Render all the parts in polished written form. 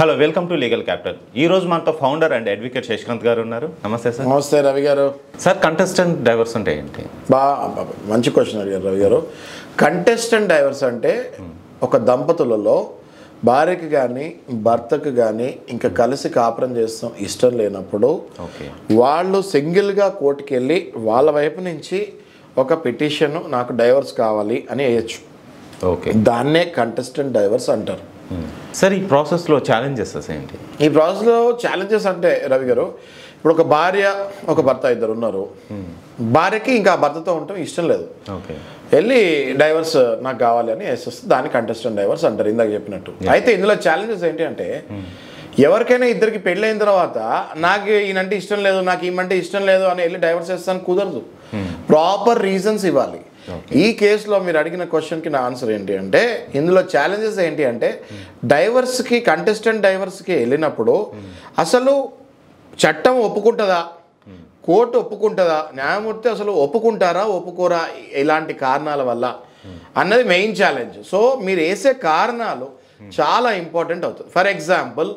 Hello welcome to legal capital. ఈ రోజు మనతో ఫౌండర్ అండ్ అడ్వకేట్ శశికాంత్ గారు ఉన్నారు. నమస్తే సార్. నమస్తే రవి గారు. సార్, కంటెస్టెంట్ డైవర్స్ అంటే ఏంటి? మంచి క్వశ్చన్ అడిగారు రవి గారు. కంటెస్టెంట్ డైవర్స్ అంటే ఒక దంపతులలో భార్యకి కానీ భర్తకు కానీ ఇంకా కలిసి కాపురం చేస్తాం ఇష్టం లేనప్పుడు వాళ్ళు సింగిల్గా కోర్టుకి వెళ్ళి వాళ్ళ వైపు నుంచి ఒక పిటిషన్ నాకు డైవర్స్ కావాలి అని వేయచ్చు. దాన్నే కంటెస్టెంట్ డైవర్స్ అంటారు. సార్, ఈ ప్రాసెస్లో ఛాలెంజెస్ ఏంటి? ఈ ప్రాసెస్లో ఛాలెంజెస్ అంటే రవి గారు, ఇప్పుడు ఒక భార్య ఒక భర్త ఇద్దరు ఉన్నారు. భార్యకి ఇంకా భర్తతో ఉండటం ఇష్టం లేదు, వెళ్ళి డైవర్స్ నాకు కావాలి అని వేసేస్తే దాన్ని కంటెస్టెంట్ డైవర్స్ అంటారు, ఇందాక చెప్పినట్టు. అయితే ఇందులో ఛాలెంజెస్ ఏంటి అంటే, ఎవరికైనా ఇద్దరికి పెళ్ళైన తర్వాత నాకు ఈయనంటే ఇష్టం లేదు, నాకు ఈమంటే ఇష్టం లేదు అని వెళ్ళి డైవర్స్ వేస్తాను కుదరదు. ప్రాపర్ రీజన్స్ ఇవ్వాలి. ఈ కేసులో మీరు అడిగిన క్వశ్చన్కి నా ఆన్సర్ ఏంటి అంటే, ఇందులో ఛాలెంజెస్ ఏంటి అంటే, డైవర్స్కి కంటెస్టెంట్ డైవర్స్కి వెళ్ళినప్పుడు అసలు చట్టం ఒప్పుకుంటుందా, కోర్టు ఒప్పుకుంటుందా, న్యాయమూర్తి అసలు ఒప్పుకుంటారా ఒప్పుకోరా ఇలాంటి కారణాల వల్ల అన్నది మెయిన్ ఛాలెంజ్. సో మీరు వేసే కారణాలు చాలా ఇంపార్టెంట్ అవుతుంది. ఫర్ ఎగ్జాంపుల్,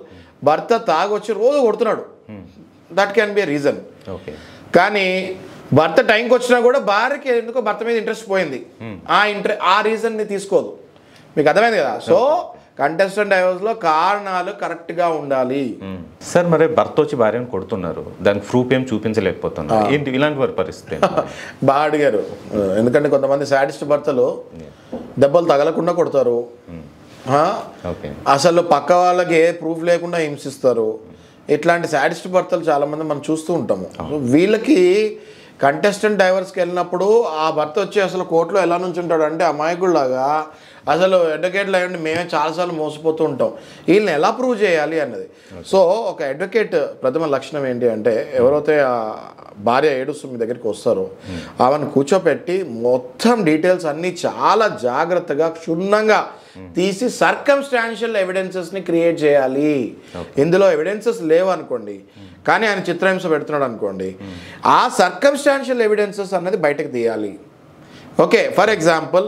భర్త తాగొచ్చి రోజు కొడుతున్నాడు, that can be a reason. కానీ భర్త టైంకి వచ్చినా కూడా భార్యకి ఎందుకో భర్త మీద ఇంట్రెస్ట్ పోయింది, ఆ రీజన్ని తీసుకోదు. మీకు అర్థమైంది కదా? సో కంటెస్టెంట్ డైవర్స్లో కారణాలు కరెక్ట్గా ఉండాలి. సార్, మరి భర్త వచ్చి భార్యను కొడుతున్నారు, దానికి ప్రూఫ్ ఏం చూపించలేకపోతున్నారు, ఏంటి ఇలాంటి వారి పరిస్థితి? బాగా అడిగారు. ఎందుకంటే కొంతమంది సాడిస్ట్ భర్తలు దెబ్బలు తగలకుండా కొడతారు, అసలు పక్క వాళ్ళకి ఏ ప్రూఫ్ లేకుండా హింసిస్తారు. ఇట్లాంటి సాడిస్ట్ భర్తలు చాలామంది మనం చూస్తూ ఉంటాము. వీళ్ళకి కంటెస్టెంట్ డైవర్స్కి వెళ్ళినప్పుడు ఆ భర్త వచ్చి అసలు కోర్టులో ఎలా నుంచి ఉంటాడు అంటే అమాయకుల్లాగా, అసలు అడ్వకేట్లు అయ్యండి మేమే చాలాసార్లు మోసపోతూ ఉంటాం, వీళ్ళని ఎలా ప్రూవ్ చేయాలి అన్నది. సో ఒక అడ్వకేట్ ప్రథమ లక్షణం ఏంటి అంటే, ఎవరైతే ఆ భార్య ఏడుస్తూ మీ దగ్గరికి వస్తారో ఆమెను కూర్చోపెట్టి మొత్తం డీటెయిల్స్ అన్నీ చాలా జాగ్రత్తగా క్షుణ్ణంగా తీసి సర్కమ్స్టాన్షియల్ ఎవిడెన్సెస్ని క్రియేట్ చేయాలి. ఇందులో ఎవిడెన్సెస్ లేవనుకోండి, కానీ ఆయన చిత్రహింస పెడుతున్నాడు అనుకోండి, ఆ సర్కమ్స్టాన్షియల్ ఎవిడెన్సెస్ అన్నది బయటకు తీయాలి. ఓకే, ఫర్ ఎగ్జాంపుల్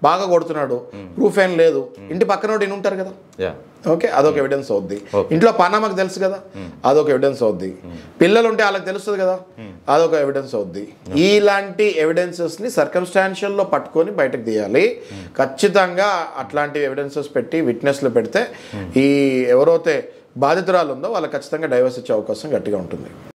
బాగా కొడుతున్నాడు, ప్రూఫ్ ఏం లేదు, ఇంటి పక్కన ఇన్ని ఉంటారు కదా, ఓకే, అదొక ఎవిడెన్స్ అవుద్ది. ఇంట్లో పనామకు తెలుసు కదా, అదొక ఎవిడెన్స్ అవుద్ది. పిల్లలు ఉంటే వాళ్ళకి తెలుస్తుంది కదా, అదొక ఎవిడెన్స్ అవుద్ది. ఇలాంటి ఎవిడెన్సెస్ని సర్కమ్స్టాన్షియల్లో పట్టుకొని బయటకు తీయాలి. ఖచ్చితంగా అట్లాంటి ఎవిడెన్సెస్ పెట్టి విట్నెస్లు పెడితే ఈ ఎవరైతే బాధితురాలు ఉందో వాళ్ళకి ఖచ్చితంగా డైవర్స్ ఇచ్చే అవకాశం గట్టిగా ఉంటుంది.